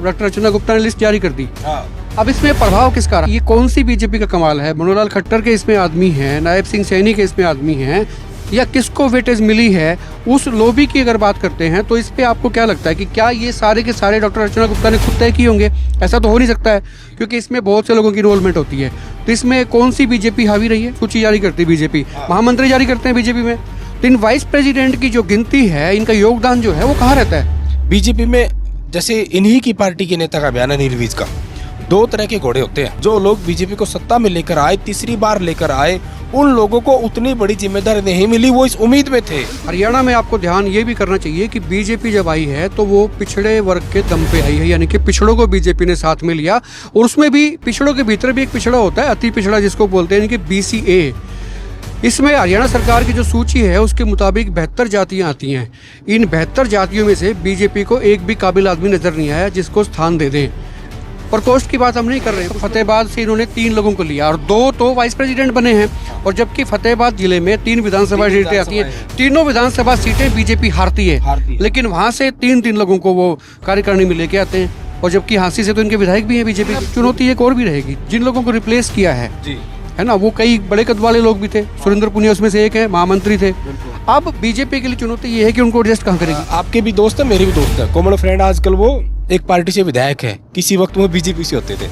Doctor अर्चना गुप्ता ने list जारी कर दी। हाँ। अब इसमें प्रभाव किसका रहा? ये कौन सी बीजेपी का कमाल है? मनोहर लाल खट्टर के इसमें आदमी हैं, नायब सिंह सैनी के इसमें आदमी हैं, या किसको वेटेज मिली है? उस लॉबी की अगर बात करते हैं तो इस पे आपको क्या लगता है कि क्या ये सारे के सारे डॉक्टर अर्चना गुप्ता ने खुद तय किए होंगे? ऐसा तो हो नहीं सकता है, क्योंकि इसमें बहुत से लोगों की इन्वॉल्वमेंट होती है। तो इसमें कौन सी बीजेपी हावी रही है? सूची जारी करती है बीजेपी, महामंत्री जारी करते हैं बीजेपी में, तो इन वाइस प्रेसिडेंट की जो गिनती है, इनका योगदान जो है वो कहाँ रहता है? बीजेपी में जैसे इन्हीं की पार्टी के नेता का बयान है नीलवीज का, दो तरह के घोड़े होते हैं। जो लोग बीजेपी को सत्ता में लेकर आए, तीसरी बार लेकर आए, उन लोगों को उतनी बड़ी जिम्मेदारी नहीं मिली, वो इस उम्मीद में थे। हरियाणा में आपको ध्यान ये भी करना चाहिए कि बीजेपी जब आई है तो वो पिछड़े वर्ग के दम पे आई है, यानी कि पिछड़ों को बीजेपी ने साथ में लिया। और उसमें भी पिछड़ों के भीतर भी एक पिछड़ा होता है, अति पिछड़ा जिसको बोलते हैं, यानी कि BCA। इसमें हरियाणा सरकार की जो सूची है उसके मुताबिक 72 जातियां आती हैं। इन 72 जातियों में से बीजेपी को एक भी काबिल आदमी नजर नहीं आया जिसको स्थान दे दें। प्रकोष्ठ की बात हम नहीं कर रहे हैं। फतेहाबाद से इन्होंने 3 लोगों को लिया और 2 तो वाइस प्रेसिडेंट बने हैं। और जबकि फतेहाबाद जिले में 3 विधानसभा सीटें आती हैं, तीनों विधानसभा सीटें बीजेपी हारती है, लेकिन वहाँ से 3 लोगों को वो कार्यकारिणी में लेके आते हैं। और जबकि हाँसी से तो इनके विधायक भी हैं बीजेपी की। चुनौती एक और भी रहेगी, जिन लोगों को रिप्लेस किया है ना, वो कई बड़े कद वाले लोग भी थे। सुरेंद्र पुनिया उसमें से एक है, महामंत्री थे। अब बीजेपी के लिए चुनौती ये है कि उनको एडजस्ट कहाँ करेगी। आपके भी दोस्त है, मेरे भी दोस्त है, कॉमन फ्रेंड। आजकल वो एक पार्टी से विधायक है, किसी वक्त वो बीजेपी से होते थे,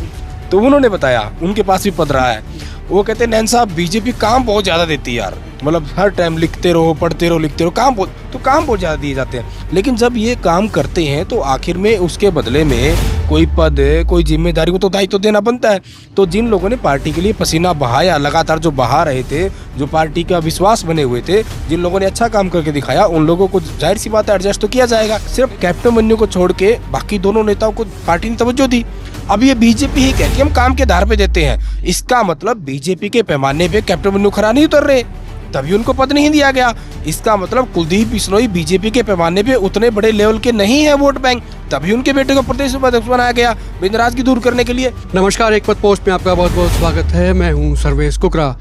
तो उन्होंने बताया उनके पास भी पद रहा है। वो कहते हैं नैन साहब, बीजेपी काम बहुत ज्यादा देती है यार, मतलब हर टाइम लिखते रहो, पढ़ते रहो, लिखते रहो, काम बहुत ज्यादा दिए जाते हैं। लेकिन जब ये काम करते हैं तो आखिर में उसके बदले में कोई पद, कोई जिम्मेदारी को तो दायित्व तो देना बनता है। तो जिन लोगों ने पार्टी के लिए पसीना बहाया, लगातार जो बहा रहे थे, जो पार्टी का विश्वास बने हुए थे, जिन लोगों ने अच्छा काम करके दिखाया, उन लोगों को जाहिर सी बात है एडजस्ट तो किया जाएगा। सिर्फ कैप्टन मन्नू को छोड़ के बाकी दोनों नेताओं को पार्टी ने तवज्जो दी। अब ये बीजेपी ही कहती है हम काम के आधार पे देते हैं, इसका मतलब बीजेपी के पैमाने पे कैप्टन मन्नू खरा नहीं उतर रहे, तभी उनको पद नहीं दिया गया। इसका मतलब कुलदीप बिश्नोई बीजेपी के पैमाने पे उतने बड़े लेवल के नहीं है वोट बैंक, तभी उनके बेटे को प्रदेश उपाध्यक्ष बनाया गया नाराजगी दूर करने के लिए। नमस्कार, एक पद पोस्ट में आपका बहुत बहुत स्वागत है। मैं हूं सर्वेश कुकरा।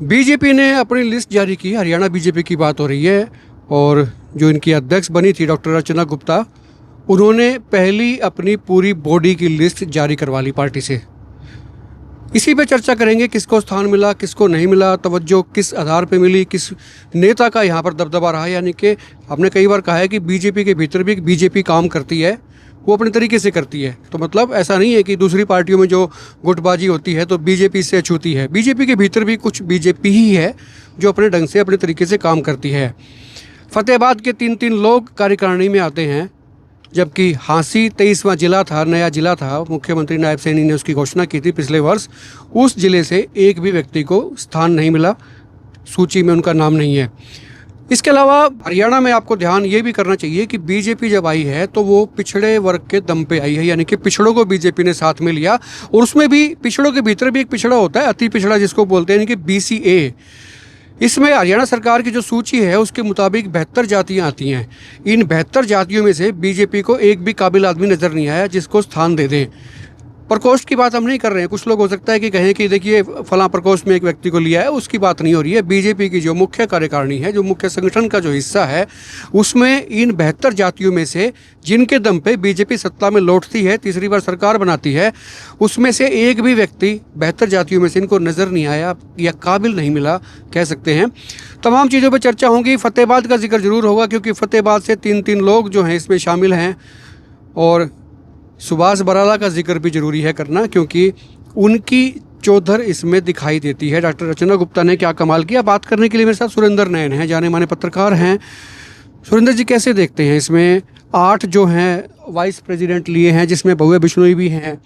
बीजेपी ने अपनी लिस्ट जारी की, हरियाणा बीजेपी की बात हो रही है। और जो इनकी अध्यक्ष बनी थी डॉक्टर अर्चना गुप्ता, उन्होंने पहली अपनी पूरी बॉडी की लिस्ट जारी करवा ली पार्टी से। इसी पे चर्चा करेंगे, किसको स्थान मिला, किसको नहीं मिला, तवज्जो किस आधार पे मिली, किस नेता का यहाँ पर दबदबा रहा। यानी कि हमने कई बार कहा है कि बीजेपी के भीतर भी बीजेपी काम करती है, वो अपने तरीके से करती है। तो मतलब ऐसा नहीं है कि दूसरी पार्टियों में जो गुटबाजी होती है तो बीजेपी से अछूती है। बीजेपी के भीतर भी कुछ बीजेपी ही है जो अपने ढंग से, अपने तरीके से काम करती है। फतेहाबाद के 3 लोग कार्यकारिणी में आते हैं, जबकि हाँसी 23वां जिला था, नया जिला था। मुख्यमंत्री नायब सैनी ने उसकी घोषणा की थी पिछले वर्ष। उस जिले से एक भी व्यक्ति को स्थान नहीं मिला, सूची में उनका नाम नहीं है। इसके अलावा हरियाणा में आपको ध्यान ये भी करना चाहिए कि बीजेपी जब आई है तो वो पिछड़े वर्ग के दम पे आई है, यानी कि पिछड़ों को बीजेपी ने साथ में लिया। और उसमें भी पिछड़ों के भीतर भी एक पिछड़ा होता है, अति पिछड़ा जिसको बोलते हैं, यानी कि BCA। इसमें हरियाणा सरकार की जो सूची है उसके मुताबिक 72 जातियां आती हैं। इन 72 जातियों में से बीजेपी को एक भी काबिल आदमी नजर नहीं आया जिसको स्थान दे दें। प्रकोष्ठ की बात हम नहीं कर रहे हैं। कुछ लोग हो सकता है कि कहें कि देखिए फलां प्रकोष्ठ में एक व्यक्ति को लिया है, उसकी बात नहीं हो रही है। बीजेपी की जो मुख्य कार्यकारिणी है, जो मुख्य संगठन का जो हिस्सा है, उसमें इन 72 जातियों में से जिनके दम पे बीजेपी सत्ता में लौटती है, तीसरी बार सरकार बनाती है, उसमें से एक भी व्यक्ति 72 जातियों में से इनको नज़र नहीं आया या काबिल नहीं मिला, कह सकते हैं। तमाम चीज़ों पर चर्चा होगी। फतेहाबाद का जिक्र जरूर होगा, क्योंकि फतेहाबाद से 3 लोग जो हैं इसमें शामिल हैं। और सुभाष बराला का जिक्र भी जरूरी है करना, क्योंकि उनकी चौधर इसमें दिखाई देती है। डॉक्टर अर्चना गुप्ता ने क्या कमाल किया, बात करने के लिए मेरे साथ सुरेंद्र नैन हैं, जाने माने पत्रकार हैं। सुरेंद्र जी, कैसे देखते हैं इसमें 8 जो हैं वाइस प्रेसिडेंट लिए हैं, जिसमें भव्य बिश्नोई भी हैं,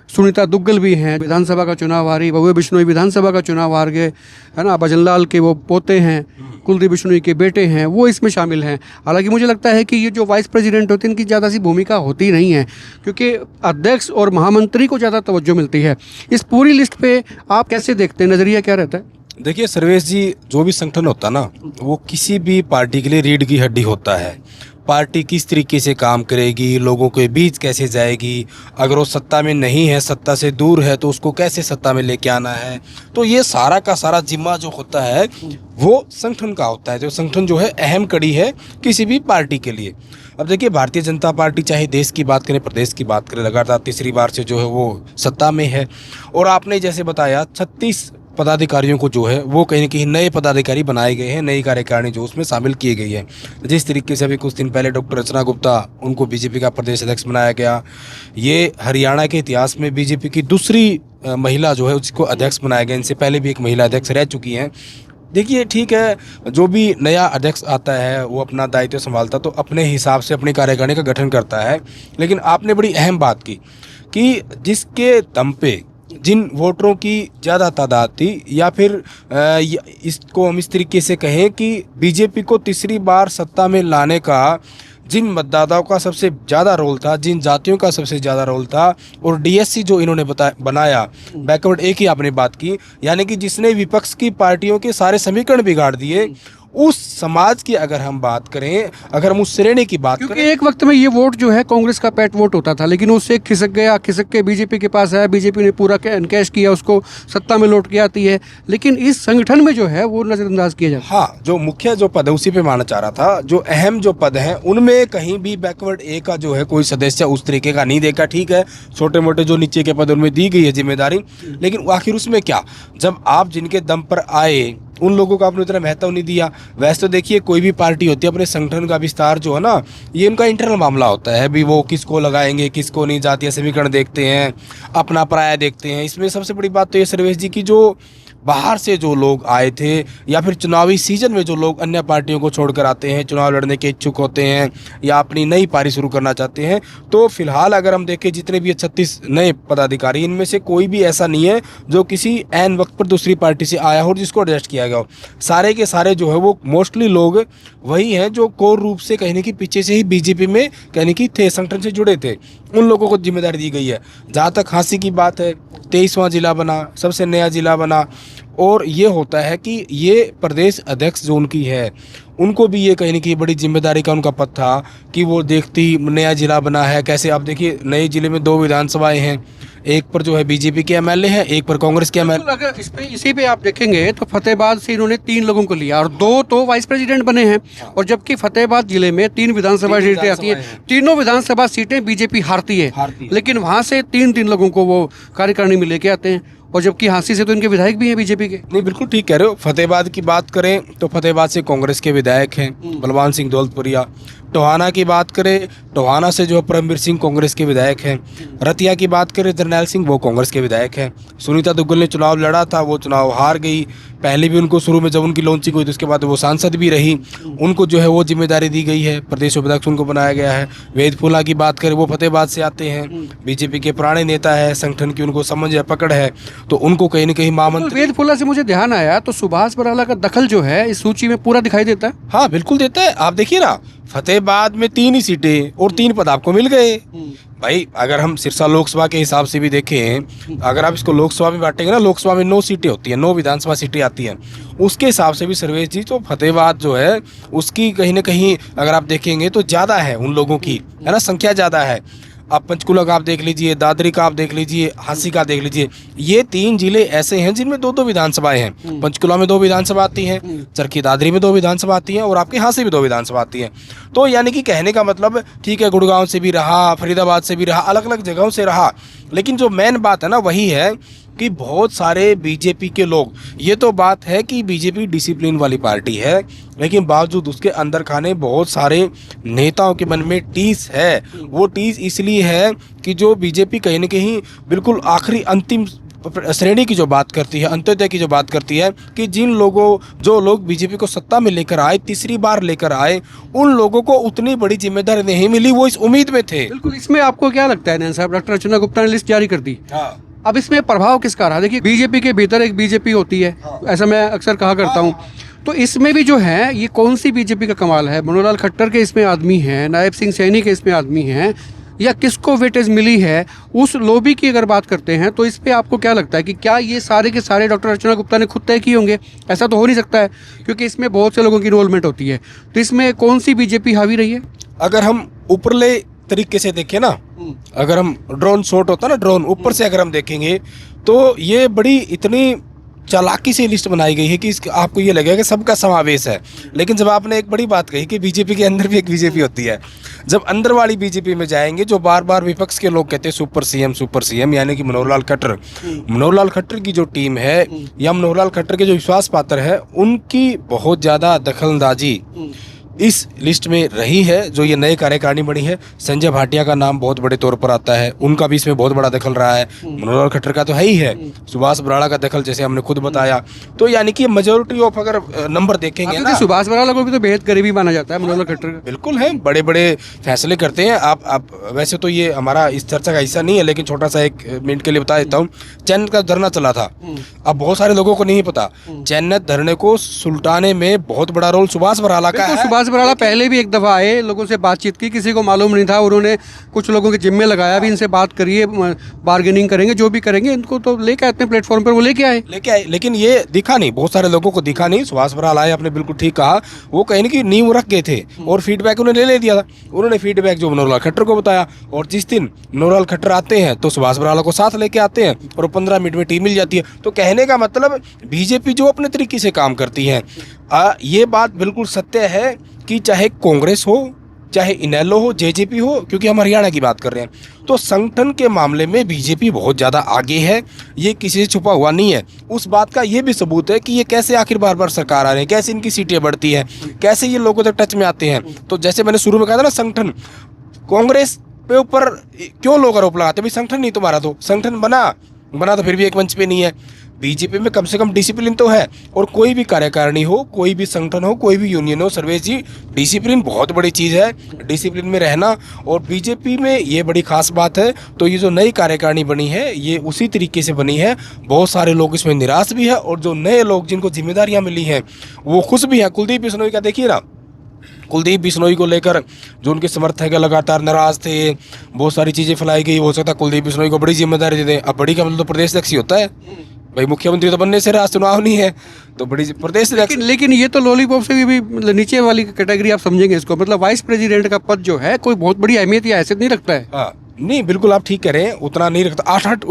सुनीता दुग्गल भी हैं, विधानसभा का चुनाव हारी भव्य बिश्नोई विधानसभा का चुनाव हार गए, है ना। भजनलाल के वो पोते हैं, कुलदीप बिश्नोई के बेटे हैं, वो इसमें शामिल हैं। हालांकि मुझे लगता है कि ये जो वाइस प्रेसिडेंट होते हैं इनकी ज़्यादा सी भूमिका होती नहीं है, क्योंकि अध्यक्ष और महामंत्री को ज़्यादा तवज्जो मिलती है। इस पूरी लिस्ट पे आप कैसे देखते हैं, नज़रिया क्या रहता है? देखिए सर्वेश जी, जो भी संगठन होता है ना, वो किसी भी पार्टी के लिए रीढ़ की हड्डी होता है। पार्टी किस तरीके से काम करेगी, लोगों के बीच कैसे जाएगी, अगर वो सत्ता में नहीं है, सत्ता से दूर है, तो उसको कैसे सत्ता में लेके आना है। तो ये सारा का सारा जिम्मा जो होता है वो संगठन का होता है। जो संगठन जो है अहम कड़ी है किसी भी पार्टी के लिए। अब देखिए, भारतीय जनता पार्टी चाहे देश की बात करें, प्रदेश की बात करें, लगातार तीसरी बार से जो है वो सत्ता में है। और आपने जैसे बताया 36 पदाधिकारियों को जो है वो कहीं न कहीं नए पदाधिकारी बनाए गए हैं, नई कार्यकारिणी जो उसमें शामिल किए गई है। जिस तरीके से अभी कुछ दिन पहले डॉक्टर रचना गुप्ता, उनको बीजेपी का प्रदेश अध्यक्ष बनाया गया। ये हरियाणा के इतिहास में बीजेपी की दूसरी महिला जो है उसको अध्यक्ष बनाया गया। इनसे पहले भी एक महिला अध्यक्ष रह चुकी हैं। देखिए, ठीक है, जो भी नया अध्यक्ष आता है वो अपना दायित्व संभालता तो अपने हिसाब से अपनी कार्यकारिणी का गठन करता है। लेकिन आपने बड़ी अहम बात की कि जिसके दम पे जिन वोटरों की ज़्यादा तादाद थी, या फिर इसको हम इस तरीके से कहें कि बीजेपी को तीसरी बार सत्ता में लाने का जिन मतदाताओं का सबसे ज़्यादा रोल था, जिन जातियों का सबसे ज़्यादा रोल था, और डीएससी जो इन्होंने बनाया, बैकवर्ड एक ही आपने बात की, यानी कि जिसने विपक्ष की पार्टियों के सारे समीकरण बिगाड़ दिए, उस समाज की अगर हम बात करें, अगर हम उस श्रेणी की बात क्योंकि करें, एक वक्त में ये वोट जो है कांग्रेस का पेट वोट होता था, लेकिन उससे खिसक गया, खिसक के बीजेपी के पास आया, बीजेपी ने पूरा एनकैश किया, उसको सत्ता में लौट के आती है। लेकिन इस संगठन में जो है वो नजरअंदाज किया जाता है। हाँ, जो मुख्य जो पद है उसी पे मानना चाह रहा था। जो अहम जो पद हैं उनमें कहीं भी बैकवर्ड ए का जो है कोई सदस्य उस तरीके का नहीं देखा। ठीक है, छोटे मोटे जो नीचे के पद उनमें दी गई है जिम्मेदारी, लेकिन आखिर उसमें क्या, जब आप जिनके दम पर आए उन लोगों को आपने उतना महत्व नहीं दिया। वैसे तो देखिए, कोई भी पार्टी होती है, अपने संगठन का विस्तार जो है ना, ये उनका इंटरनल मामला होता है। भी वो किसको लगाएंगे, किसको नहीं, जातीय समीकरण देखते हैं, अपना पराया देखते हैं। इसमें सबसे बड़ी बात तो ये सर्वेश जी की, जो बाहर से जो लोग आए थे, या फिर चुनावी सीजन में जो लोग अन्य पार्टियों को छोड़कर आते हैं, चुनाव लड़ने के इच्छुक होते हैं या अपनी नई पारी शुरू करना चाहते हैं, तो फिलहाल अगर हम देखें जितने भी 36 नए पदाधिकारी, इनमें से कोई भी ऐसा नहीं है जो किसी ऐन वक्त पर दूसरी पार्टी से आया हो और जिसको एडजस्ट किया गया हो। सारे के सारे जो है वो मोस्टली लोग वही हैं जो कोर रूप से कहने की पीछे से ही बीजेपी में कहने की थे, संगठन से जुड़े थे। उन लोगों को जिम्मेदारी दी गई है। जहाँ तक हाँसी की बात है, 23वां जिला बना, सबसे नया जिला बना, और ये होता है कि ये प्रदेश अध्यक्ष जो उनकी है, उनको भी ये कहने की बड़ी जिम्मेदारी का उनका पद था कि वो देखती नया जिला बना है कैसे। आप देखिए, नए जिले में 2 विधानसभाएं हैं, एक पर जो है बीजेपी के एमएलए हैं, एक पर कांग्रेस के एमएलए। अगर इसी पे आप देखेंगे तो फतेहाबाद से इन्होंने 3 लोगों को लिया और 2 तो वाइस प्रेसिडेंट बने हैं। और जबकि फतेहाबाद जिले में 3 विधानसभा सीटें आती हैं, तीनों विधानसभा सीटें बीजेपी हारती है, लेकिन वहां से 3 लोगों को वो कार्यकारिणी में लेके आते हैं। और जबकि हाँसी से तो इनके विधायक भी हैं बीजेपी के। नहीं, बिल्कुल ठीक कह रहे हो। फतेहाबाद की बात करें तो फतेहाबाद से कांग्रेस के विधायक हैं बलवान सिंह दौलतपुरिया। टोहाना की बात करें, टोहाना से जो परमवीर सिंह कांग्रेस के विधायक हैं। रतिया की बात करें, जरनैल सिंह, वो कांग्रेस के विधायक हैं। सुनीता दुग्गल ने चुनाव लड़ा था, वो चुनाव हार गई। पहले भी उनको शुरू में जब उनकी लॉन्चिंग हुई तो उसके बाद वो सांसद भी रही, उनको जो है वो जिम्मेदारी दी गई है, प्रदेश उपाध्यक्ष उनको बनाया गया है। वेद फूला की बात करें, वो फतेहाबाद से आते हैं, बीजेपी के पुराने नेता है, संगठन की उनको समझ या पकड़ है, तो उनको कहीं न कहीं महामंत्री। वेद फूला से मुझे ध्यान आया तो सुभाष बराला का दखल जो है इस सूची में पूरा दिखाई देता है। हाँ, बिल्कुल देता है। आप देखिए ना, फतेहाबाद में 3 ही सीटें और 3 पद आपको मिल गए। भाई, अगर हम सिरसा लोकसभा के हिसाब से भी देखें, अगर आप इसको लोकसभा में बांटेंगे ना, लोकसभा में 9 सीटें होती हैं, 9 विधानसभा सीटें आती हैं, उसके हिसाब से भी सर्वेश जी तो फतेहाबाद जो है उसकी कहीं ना कहीं अगर आप देखेंगे तो ज़्यादा है उन लोगों की, है ना, संख्या ज़्यादा है। आप पंचकुला का आप देख लीजिए, दादरी का आप देख लीजिए, हाँसी का देख लीजिए, ये 3 जिले ऐसे हैं जिनमें 2-2 विधानसभाएं हैं। पंचकुला में 2 विधानसभा आती हैं, चरखी दादरी में 2 विधानसभा आती हैं, और आपके हाँसी में 2 विधानसभा आती हैं। तो यानी कि कहने का मतलब, ठीक है, गुड़गांव से भी रहा, फरीदाबाद से भी रहा, अलग अलग जगहों से रहा, लेकिन जो मेन बात है ना वही है कि बहुत सारे बीजेपी के लोग, ये तो बात है कि बीजेपी डिसिप्लिन वाली पार्टी है, लेकिन बावजूद उसके अंदर खाने बहुत सारे नेताओं के मन में टीस है। वो टीस इसलिए है कि जो बीजेपी कहीं न कहीं बिल्कुल आखिरी अंतिम श्रेणी की जो बात करती है, अंत्योदय की जो बात करती है, कि जो लोग बीजेपी को सत्ता में लेकर आए, तीसरी बार लेकर आए, उन लोगों को उतनी बड़ी जिम्मेदारी नहीं मिली, वो इस उम्मीद में थे। बिल्कुल। इसमें आपको क्या लगता है नैन साहब, डॉक्टर रचना गुप्ता ने लिस्ट जारी कर दी, अब इसमें प्रभाव किसका रहा? देखिए, बीजेपी के भीतर एक बीजेपी होती है, ऐसा मैं अक्सर कहा करता हूँ, तो इसमें भी जो है ये कौन सी बीजेपी का कमाल है? मनोहर लाल खट्टर के इसमें आदमी हैं, नायब सिंह सैनी के इसमें आदमी हैं, या किसको वेटेज मिली है, उस लॉबी की अगर बात करते हैं तो इस पे आपको क्या लगता है कि क्या ये सारे के सारे डॉक्टर अर्चना गुप्ता ने खुद तय किए होंगे? ऐसा तो हो नहीं सकता है, क्योंकि इसमें बहुत से लोगों की इन्वॉल्वमेंट होती है। तो इसमें कौन सी बीजेपी हावी रही है? अगर हम ऊपरले तरीके से देखें ना, अगर हम ड्रोन शॉट होता है ना, ड्रोन ऊपर से अगर हम देखेंगे तो ये बड़ी इतनी चालाकी से लिस्ट बनाई गई है कि आपको ये लगेगा कि सबका समावेश है। लेकिन जब आपने एक बड़ी बात कही कि बीजेपी के अंदर भी एक बीजेपी होती है, जब अंदर वाली बीजेपी में जाएंगे, जो बार बार विपक्ष के लोग कहते हैं सुपर सीएम यानी कि मनोहर लाल खट्टर की जो टीम है या मनोहर लाल खट्टर के जो विश्वास पात्र है, उनकी बहुत ज़्यादा दखलंदाजी इस लिस्ट में रही है। जो ये नए कार्यकारिणी बनी है, संजय भाटिया का नाम बहुत बड़े तौर पर आता है, उनका भी इसमें बहुत बड़ा दखल रहा है। मनोहर खट्टर का तो है ही है, सुभाष बराड़ा का दखल जैसे हमने खुद बताया। तो यानी कि मेजोरिटी ऑफ अगर नंबर देखेंगे ना, सुभाष बराड़ा को भी तो बेहद करीबी माना जाता है मनोहर खट्टर का। बिल्कुल है, बड़े बड़े फैसले करते हैं। आप वैसे तो ये हमारा इस चर्चा का हिस्सा नहीं है, लेकिन छोटा सा एक मिनट के लिए बता देता हूँ। चैनत का धरना चला था, अब बहुत सारे लोगों को नहीं पता, चैनत धरने को सुलटाने में बहुत बड़ा रोल सुभाष बराड़ा का है। सुभाष बराड़ा पहले भी एक दफा आए, लोगों से बातचीत की, किसी को मालूम नहीं था, उन्होंने कुछ लोगों के जिम्मे लगाया भी, इनसे बात करिए, बार्गेनिंग करेंगे, जो भी करेंगे, इनको तो लेके आते हैं प्लेटफॉर्म पर, वो लेके आए। लेकिन ये दिखा नहीं, बहुत सारे लोगों को दिखा नहीं। सुभाष बराड़ा आए, आपने बिल्कुल ठीक कहा, वो कहीं ना कि नींव रख गए थे और फीडबैक उन्होंने ले दिया था। उन्होंने फीडबैक जो मनोहर लाल खट्टर को बताया, और जिस दिन मनोहर लाल खट्टर आते हैं तो सुभाष बराड़ा को साथ लेके आते हैं और 15 मिनट में टीम मिल जाती है। तो कहने का मतलब बीजेपी जो अपने तरीके से काम करती है, ये बात बिल्कुल सत्य है कि चाहे कांग्रेस हो, चाहे इनेलो हो, जेजेपी हो, क्योंकि हम हरियाणा की बात कर रहे हैं, तो संगठन के मामले में बीजेपी बहुत ज़्यादा आगे है। ये किसी से छुपा हुआ नहीं है। उस बात का ये भी सबूत है कि ये कैसे आखिर बार बार सरकार आ रहे हैं, कैसे इनकी सीटें बढ़ती हैं, कैसे ये लोगों तक टच में आते हैं। तो जैसे मैंने शुरू में कहा था ना, संगठन, कांग्रेस पे ऊपर क्यों लोग आरोप लगाते, भाई संगठन नहीं तुम्हारा, तो संगठन बना तो फिर भी एक मंच पे नहीं है। बीजेपी में कम से कम डिसिप्लिन तो है, और कोई भी कार्यकारिणी हो, कोई भी संगठन हो, कोई भी यूनियन हो, सर्वेश जी, डिसिप्लिन बहुत बड़ी चीज़ है, डिसिप्लिन में रहना। और बीजेपी में ये बड़ी खास बात है। तो ये जो नई कार्यकारिणी बनी है, ये उसी तरीके से बनी है। बहुत सारे लोग इसमें निराश भी है, और जो नए लोग जिनको जिम्मेदारियाँ मिली हैं वो खुश भी हैं। कुलदीप बिश्नोई का देखिए ना, कुलदीप बिश्नोई को लेकर जो उनके समर्थक लगातार नाराज थे, बहुत सारी चीज़ें फैलाई गई। हो सकता है कुलदीप बिश्नोई को बड़ी जिम्मेदारी दे दें। अब बड़ी का मतलब तो प्रदेश अध्यक्ष ही होता है भाई, मुख्यमंत्री तो बनने से रहा, चुनाव नहीं है तो बड़ी प्रदेश अध्यक्ष। लेकिन ये तो लॉलीपॉप से भी नीचे वाली कैटेगरी आप समझेंगे इसको, मतलब वाइस प्रेसिडेंट का पद जो है कोई बहुत बड़ी अहमियत या हैसियत नहीं रखता है। हाँ, नहीं, बिल्कुल आप ठीक कह रहे हैं, उतना नहीं रखता। 8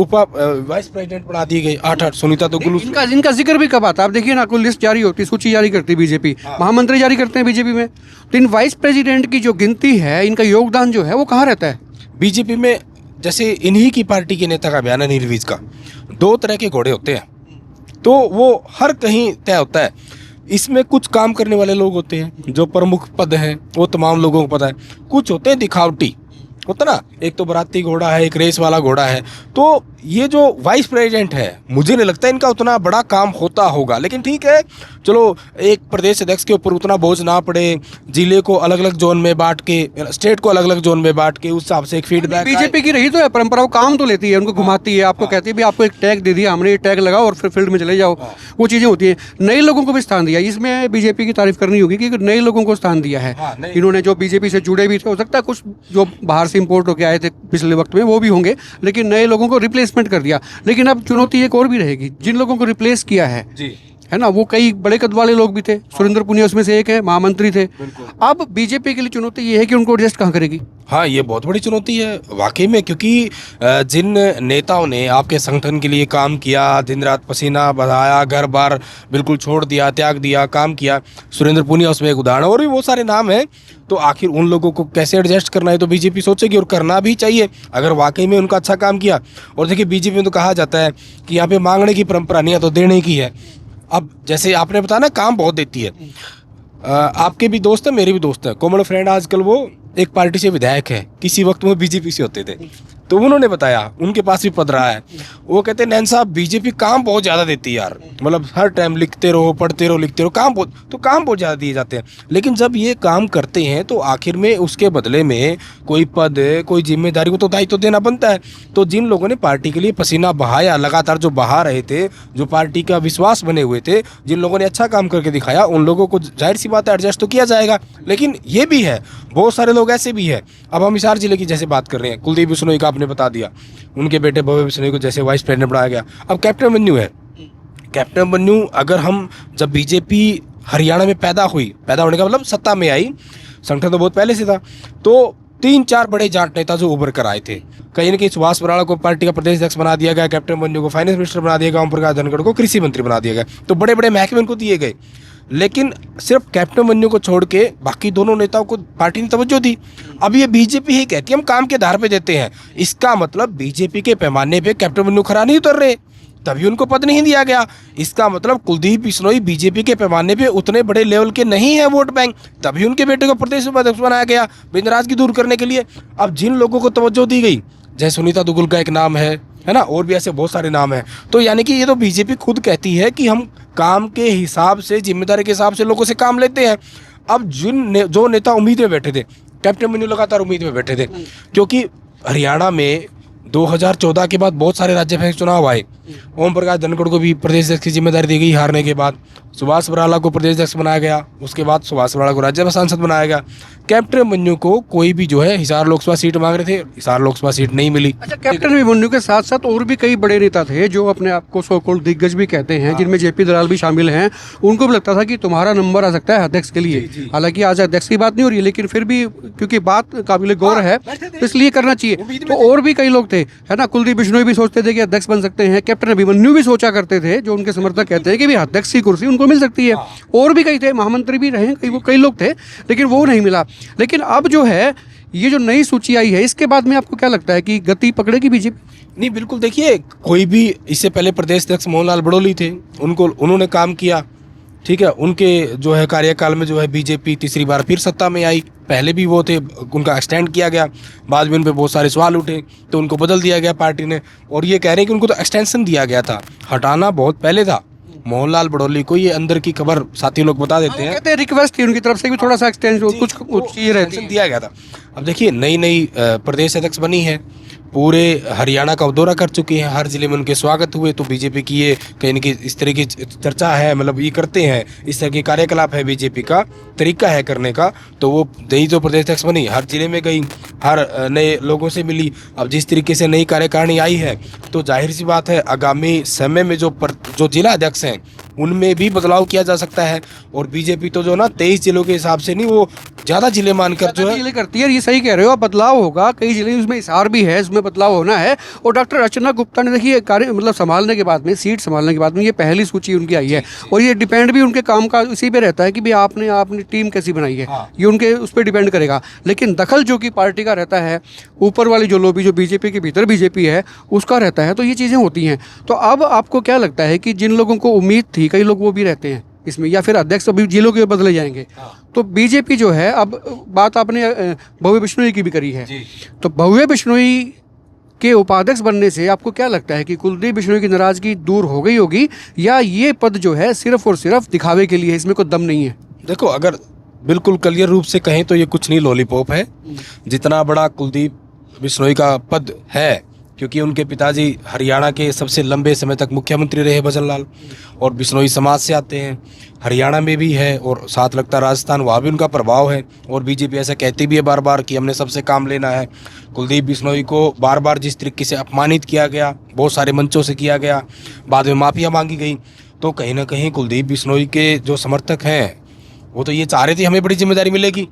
वाइस प्रेसिडेंट बना दी गई, 8 सुनीता तो गुलू, इनका जिक्र भी कब आता है? आप देखिए ना, कोई लिस्ट जारी होती है, सूची जारी करती है बीजेपी, महामंत्री जारी करते हैं बीजेपी में, तो इन वाइस प्रेसिडेंट की जो गिनती है, इनका योगदान जो है वो कहाँ रहता है बीजेपी में? जैसे इन्हीं की पार्टी के नेता का बयान है नीलवीज का, 2 तरह के घोड़े होते हैं, तो वो हर कहीं तय होता है। इसमें कुछ काम करने वाले लोग होते हैं, जो प्रमुख पद हैं वो तमाम लोगों को पता है। कुछ होते हैं दिखावटी, होता ना, एक तो बराती घोड़ा है, एक रेस वाला घोड़ा है। तो ये जो वाइस प्रेसिडेंट है, मुझे नहीं लगता इनका उतना बड़ा काम होता होगा। लेकिन ठीक है, चलो, एक प्रदेश अध्यक्ष के ऊपर उतना बोझ ना पड़े, जिले को अलग अलग जोन में बांट के, स्टेट को अलग अलग जोन में बांट के, उस हिसाब से एक फीडबैक। बीजेपी की रही तो है परंपरा, वो काम तो लेती है, उनको घुमाती है, आपको कहती है भी आपको एक टैग दे दिया हमने, ये टैग लगाओ और फिर फील्ड में चले जाओ, वो चीज़ें होती हैं। नए लोगों को भी स्थान दिया, इसमें बीजेपी की तारीफ करनी होगी कि नए लोगों को स्थान दिया है। इन्होंने जो बीजेपी से जुड़े भी थे, हो सकता है कुछ जो बाहर से इम्पोर्ट होकर आए थे पिछले वक्त में वो भी होंगे, लेकिन नए लोगों को रिप्लेसमेंट कर दिया। लेकिन अब चुनौती एक और भी रहेगी, जिन लोगों को रिप्लेस किया है जी, है ना, वो कई बड़े कद वाले लोग भी थे। सुरेंद्र पुनिया उसमें से एक है, महामंत्री थे। अब बीजेपी के लिए चुनौती ये है कि उनको एडजस्ट कहाँ करेगी। हाँ, ये बहुत बड़ी चुनौती है वाकई में, क्योंकि जिन नेताओं ने आपके संगठन के लिए काम किया, दिन रात पसीना बहाया, घर बार बिल्कुल छोड़ दिया, त्याग दिया, काम किया, सुरेंद्र पुनिया उसमें एक उदाहरण, और भी बहुत सारे नाम हैं। तो आखिर उन लोगों को कैसे एडजस्ट करना है, तो बीजेपी सोचेगी, और करना भी चाहिए अगर वाकई में उनका अच्छा काम किया। और देखिए, बीजेपी में तो कहा जाता है कि यहाँ पे मांगने की परंपरा नहीं है, तो देने की है। अब जैसे आपने बताया ना, काम बहुत देती है। आपके भी दोस्त हैं, मेरे भी दोस्त हैं, कॉमन फ्रेंड आजकल वो एक पार्टी से विधायक है, किसी वक्त वो बीजेपी से होते थे। तो उन्होंने बताया, उनके पास भी पद रहा है, वो कहते हैं नैन साहब बीजेपी काम बहुत ज़्यादा देती है यार, मतलब हर टाइम लिखते रहो, पढ़ते रहो, लिखते रहो, काम बहुत ज़्यादा दिए जाते हैं। लेकिन जब ये काम करते हैं तो आखिर में उसके बदले में कोई पद, कोई जिम्मेदारी को तो दायित्व तो देना बनता है। तो जिन लोगों ने पार्टी के लिए पसीना बहाया, लगातार जो बहा रहे थे, जो पार्टी का विश्वास बने हुए थे, जिन लोगों ने अच्छा काम करके दिखाया, उन लोगों को जाहिर सी बात है एडजस्ट तो किया जाएगा। लेकिन ये भी है, बहुत सारे लोग ऐसे भी हैं। अब हम हिसार जिले की जैसे बात कर रहे हैं, कुलदीप बिश्नोई का आपने बता दिया, उनके बेटे भव्य बिश्नोई को जैसे वाइस प्रेसिडेंट बनाया गया। अब कैप्टन मन्नू है, कैप्टन मन्नू अगर हम जब बीजेपी हरियाणा में पैदा होने का मतलब सत्ता में आई, संगठन तो बहुत पहले से था, तो 3-4 बड़े जाट नेता जो उभर कर आए थे। कहीं ना कहीं सुभाष बराला को पार्टी का प्रदेश अध्यक्ष बना दिया गया, कैप्टन मन्नू को फाइनेंस मिनिस्टर बना दिया गया, ओम प्रकाश धनखड़ को कृषि मंत्री बना दिया गया, तो बड़े बड़े महकमे उनको दिए गए। लेकिन सिर्फ कैप्टन मन्नू को छोड़ के बाकी दोनों नेताओं को पार्टी ने तवज्जो दी। अब ये बीजेपी ही कहती है हम काम के आधार पे देते हैं, इसका मतलब बीजेपी के पैमाने पे कैप्टन मन्नू खरा नहीं उतर रहे, तभी उनको पद नहीं दिया गया। इसका मतलब कुलदीप बिश्नोई बीजेपी के पैमाने पे उतने बड़े लेवल के नहीं है वोट बैंक, तभी उनके बेटे को प्रदेश उपाध्यक्ष बनाया गया नाराजगी दूर करने के लिए। अब जिन लोगों को तवज्जो दी गई, जैसे सुनीता दुग्गल का एक नाम है ना, और भी ऐसे बहुत सारे नाम हैं, तो यानी कि ये तो बीजेपी खुद कहती है कि हम काम के हिसाब से, जिम्मेदारी के हिसाब से लोगों से काम लेते हैं। अब जो नेता उम्मीद में बैठे थे, कैप्टन मन्नू लगातार उम्मीद में बैठे थे, क्योंकि हरियाणा में 2014 के बाद बहुत सारे राज्यसभा चुनाव आए। ओम प्रकाश धनखड़ को भी प्रदेश अध्यक्ष की जिम्मेदारी दी गई हारने के बाद, सुभाष बराला को प्रदेश अध्यक्ष बनाया गया, उसके बाद सुभाष बराला को राज्यसभा सांसद बनाया गया। कैप्टन मन्नू को कोई भी जो है हिसार लोकसभा सीट मांग रहे थे, हिसार लोकसभा सीट नहीं मिली। अच्छा, कैप्टन मन्नू के साथ साथ और भी कई बड़े नेता थे जो अपने आप को सो कॉल्ड दिग्गज भी कहते हैं, जिनमें जेपी दलाल भी शामिल हैं। उनको भी लगता था कि तुम्हारा नंबर आ सकता है अध्यक्ष के लिए। हालांकि आज अध्यक्ष की बात नहीं हो रही है, लेकिन फिर भी क्योंकि बात काबिल गौर है तो इसलिए करना चाहिए। तो और भी कई लोग थे, है ना, कुलदीप बिश्नोई भी सोचते थे कि अध्यक्ष बन सकते हैं, कैप्टन अभिमन्यु भी सोचा करते थे, जो उनके समर्थक कहते हैं कि भी अध्यक्ष की कुर्सी उनको मिल सकती है। और भी कई थे, महामंत्री भी रहे, कई लोग थे, लेकिन वो नहीं मिला। लेकिन अब जो है ये जो नई सूची आई है, इसके बाद में आपको क्या लगता है कि गति पकड़ेगी बीजेपी? नहीं, बिल्कुल। देखिए, कोई भी, इससे पहले प्रदेश अध्यक्ष मोहनलाल बड़ोली थे, उन्होंने काम किया, ठीक है, उनके जो है कार्यकाल में जो है बीजेपी तीसरी बार फिर सत्ता में आई। पहले भी वो थे, उनका एक्सटेंड किया गया, बाद में उन पर बहुत सारे सवाल उठे तो उनको बदल दिया गया पार्टी ने, और ये कह रहे हैं कि उनको तो एक्सटेंशन दिया गया था, हटाना बहुत पहले था। मोहनलाल बड़ोली को ये अंदर की खबर साथी लोग बता देते हैं, कहते हैं रिक्वेस्ट थी उनकी तरफ से भी थोड़ा सा एक्सटेंशन कुछ चीजें रहती है, दिया गया था। अब देखिए, नई प्रदेश अध्यक्ष बनी है, पूरे हरियाणा का दौरा कर चुके हैं, हर जिले में उनके स्वागत हुए, तो बीजेपी की ये कहीं न कहीं इस तरह की चर्चा है, मतलब ये करते हैं, इस तरह के कार्यकलाप है, बीजेपी का तरीका है करने का। तो वो नई जो प्रदेश अध्यक्ष बनी, हर जिले में गई, हर नए लोगों से मिली। अब जिस तरीके से नई कार्यकारिणी आई है, तो जाहिर सी बात है आगामी समय में जो जिला अध्यक्ष हैं उनमें भी बदलाव किया जा सकता है। और बीजेपी तो जो ना 23 जिलों के हिसाब से नहीं, वो ज़्यादा जिले मानकर जो है जिले करती है। ये सही कह रहे हो, बदलाव होगा, कई जिले उसमें हिसार भी है, इसमें बदलाव होना है। और डॉक्टर अर्चना गुप्ता ने देखिए कार्य मतलब संभालने के बाद में, सीट संभालने के बाद में, ये पहली सूची उनकी आई है, और ये डिपेंड भी उनके काम का इसी पे रहता है कि भाई आपने अपनी टीम कैसी बनाई है, ये उनके उस पर डिपेंड करेगा। लेकिन दखल जो कि पार्टी का रहता है, ऊपर वाली जो लॉबी जो बीजेपी के भीतर बीजेपी है उसका रहता है, तो ये चीज़ें होती हैं। तो अब आपको क्या लगता है कि जिन लोगों को उम्मीद थी, कई लोग वो भी रहते हैं इसमें, या फिर अध्यक्ष अभी जिलों के बदले जाएंगे, तो बीजेपी जो है, अब बात आपने भव्य बिश्नोई की भी करी है, तो भव्य बिश्नोई के उपाध्यक्ष बनने से आपको क्या लगता है कि कुलदीप बिश्नोई की नाराजगी दूर हो गई होगी, या ये पद जो है सिर्फ और सिर्फ दिखावे के लिए, इसमें कोई दम नहीं है? देखो, अगर बिल्कुल क्लियर रूप से कहें तो ये कुछ नहीं लॉलीपॉप है। जितना बड़ा कुलदीप बिश्नोई का पद है, क्योंकि उनके पिताजी हरियाणा के सबसे लंबे समय तक मुख्यमंत्री रहे भजन लाल, और बिश्नोई समाज से आते हैं, हरियाणा में भी है और साथ लगता राजस्थान, वहाँ भी उनका प्रभाव है। और बीजेपी ऐसा कहती भी है बार बार कि हमने सबसे काम लेना है। कुलदीप बिश्नोई को बार बार जिस तरीके से अपमानित किया गया, बहुत सारे मंचों से किया गया, बाद में माफिया मांगी गई, तो कहीं ना कहीं कुलदीप बिश्नोई के जो समर्थक हैं वो तो ये चाह रहे थे हमें बड़ी जिम्मेदारी मिलेगी,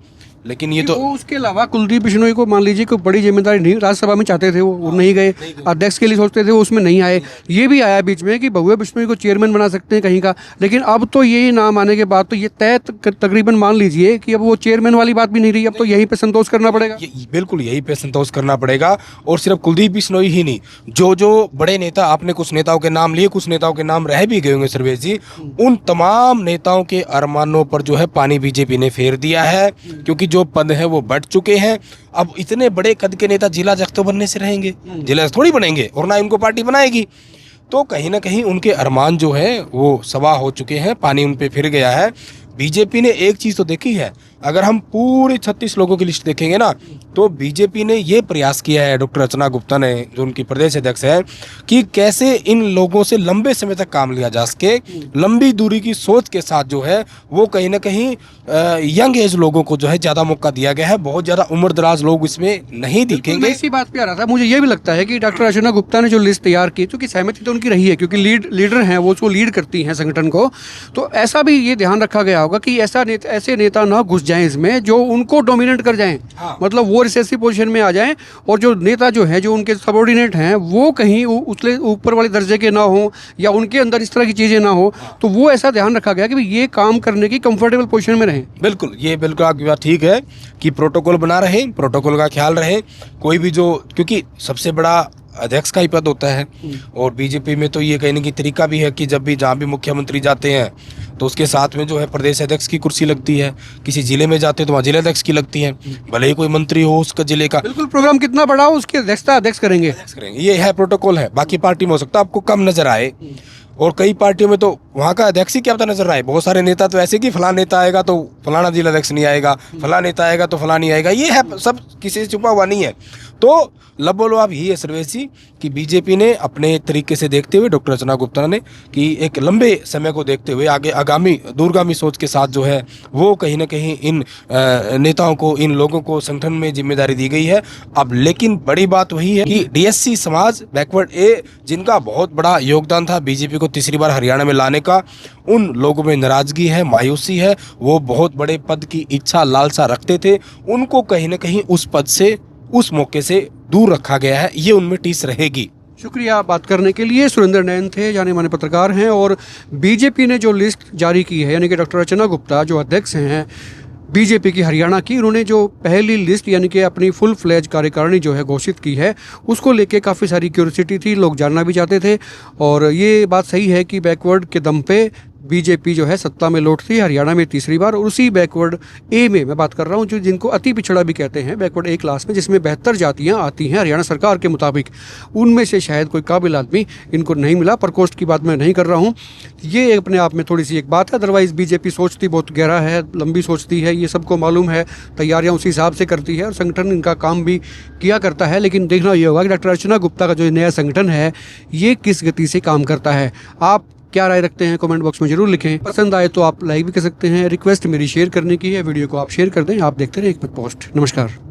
लेकिन ये तो उसके अलावा कुलदीप बिश्नोई को मान लीजिए कोई बड़ी जिम्मेदारी नहीं, राज्यसभा में चाहते थे वो नहीं गए, अध्यक्ष के लिए सोचते थे वो उसमें नहीं आए। ये भी आया बीच में कि भव्य बिश्नोई को चेयरमैन बना सकते हैं कहीं का, लेकिन अब तो यही नाम आने के बाद तो ये तय तकरीबन मान लीजिए कि अब वो चेयरमैन वाली बात भी नहीं रही, अब तो यहीं पे संतोष करना पड़ेगा। बिल्कुल यहीं पे संतोष करना पड़ेगा। और सिर्फ कुलदीप बिश्नोई ही नहीं, जो बड़े नेता, आपने कुछ नेताओं के नाम लिए, कुछ नेताओं के नाम रह भी गए होंगे सर्वेश जी, उन तमाम नेताओं के अरमानों पर जो है पानी बीजेपी ने फेर दिया है, क्योंकि जो पद है वो बढ़ चुके हैं। अब इतने बड़े कद के नेता जिला अध्यक्ष तो बनने से रहेंगे, जिला अध्यक्ष थोड़ी बनेंगे, और ना इनको पार्टी बनाएगी। तो कहीं ना कहीं उनके अरमान जो है वो सवा हो चुके हैं, पानी उन पे फिर गया है। बीजेपी ने एक चीज़ तो देखी है, अगर हम पूरे 36 लोगों की लिस्ट देखेंगे ना, तो बीजेपी ने ये प्रयास किया है, डॉक्टर रचना गुप्ता ने, जो उनकी प्रदेश अध्यक्ष है, कि कैसे इन लोगों से लंबे समय तक काम लिया जा सके। लंबी दूरी की सोच के साथ जो है वो कहीं ना कहीं यंग एज लोगों को जो है ज़्यादा मौका दिया गया है। बहुत ज़्यादा उम्र दराज लोग इसमें नहीं दिखेंगे। मैं इसी बात पे आ रहा था, मुझे ये भी लगता है कि डॉक्टर रचना गुप्ता ने जो लिस्ट तैयार की, क्योंकि सहमति तो उनकी रही है, क्योंकि लीडर हैं वो, उसको लीड करती हैं संगठन को, तो ऐसा भी ये ध्यान रखा गया होगा कि ऐसे नेता ना घुस जाएं इसमें जो उनको डोमिनेट कर जाएं। हाँ। मतलब वो रिसेसिव पोजीशन में आ जाएं, और जो नेता जो है, जो उनके सबॉर्डिनेट हैं, वो कहीं उसले ऊपर वाले दर्जे के ना हो, या उनके अंदर इस तरह की चीज़ें ना हो। तो वो ऐसा ध्यान रखा गया कि भाई ये काम करने की कंफर्टेबल पोजीशन में रहें। बिल्कुल, ये बिल्कुल आपकी बात ठीक है कि प्रोटोकॉल बना रहे, प्रोटोकॉल का ख्याल रहे। कोई भी जो, क्योंकि सबसे बड़ा अध्यक्ष का ही पद होता है, और बीजेपी में तो ये कहने की तरीका भी है कि जब भी जहाँ भी मुख्यमंत्री जाते हैं तो उसके साथ में जो है प्रदेश अध्यक्ष की कुर्सी लगती है। किसी जिले में जाते हैं तो वहाँ जिला अध्यक्ष की लगती है, भले ही कोई मंत्री हो उसका जिले का। बिल्कुल, प्रोग्राम कितना बड़ा हो उसकी अध्यक्षता अध्यक्ष करेंगे। ये है प्रोटोकॉल है। बाकी पार्टी में हो सकता है आपको कम नजर आए, और कई पार्टियों में तो वहाँ का अध्यक्ष ही क्या पता नजर आए। बहुत सारे नेता तो ऐसे कि फलाना नेता आएगा तो फलाना जिला अध्यक्ष नहीं आएगा, फलाना नेता आएगा तो फलाना नहीं आएगा। ये है, सब किसी से छुपा हुआ नहीं है। तो लबोलवाब यही है सर्वेश जी कि बीजेपी ने अपने तरीके से देखते हुए, डॉक्टर रचना गुप्ता ने, कि एक लंबे समय को देखते हुए आगे आगामी दूरगामी सोच के साथ जो है वो कहीं ना कहीं इन नेताओं को, इन लोगों को संगठन में जिम्मेदारी दी गई है। अब लेकिन बड़ी बात वही है कि डीएससी समाज, बैकवर्ड ए, जिनका बहुत बड़ा योगदान था बीजेपी को तीसरी बार हरियाणा में लाने का, उन लोगों में नाराजगी है, मायूसी है। वो बहुत बड़े पद की इच्छा, लालसा रखते थे, उनको कहीं ना कहीं उस पद से, उस मौके से दूर रखा गया है। ये उनमें टीस रहेगी। शुक्रिया बात करने के लिए। सुरेंद्र नयन थे, जाने माने पत्रकार हैं, और बीजेपी ने जो लिस्ट जारी की है, यानी कि डॉक्टर रचना गुप्ता जो अध्यक्ष हैं बीजेपी की हरियाणा की, उन्होंने जो पहली लिस्ट यानी कि अपनी फुल फ्लैज कार्यकारिणी जो है घोषित की है, उसको लेके काफ़ी सारी क्यूरियोसिटी थी, लोग जानना भी चाहते थे। और ये बात सही है कि बैकवर्ड के दम पे बीजेपी जो है सत्ता में लौटती है हरियाणा में तीसरी बार, और उसी बैकवर्ड ए में मैं बात कर रहा हूँ, जो जिनको अति पिछड़ा भी कहते हैं, बैकवर्ड ए क्लास में, जिसमें 72 जातियाँ आती हैं हरियाणा सरकार के मुताबिक, उनमें से शायद कोई काबिल आदमी इनको नहीं मिला। प्रकोष्ठ की बात मैं नहीं कर रहा हूँ, ये अपने आप में थोड़ी सी एक बात है। अदरवाइज़ बीजेपी सोचती बहुत गहरा है, लंबी सोचती है, ये सबको मालूम है, तैयारियाँ उसी हिसाब से करती है, और संगठन इनका काम भी किया करता है। लेकिन देखना ये होगा कि डॉक्टर रचना गुप्ता का जो नया संगठन है ये किस गति से काम करता है। आप क्या राय रखते हैं कमेंट बॉक्स में जरूर लिखें। पसंद आए तो आप लाइक भी कर सकते हैं। रिक्वेस्ट मेरी शेयर करने की है, वीडियो को आप शेयर कर दें। आप देखते रहे एक मत पोस्ट। नमस्कार।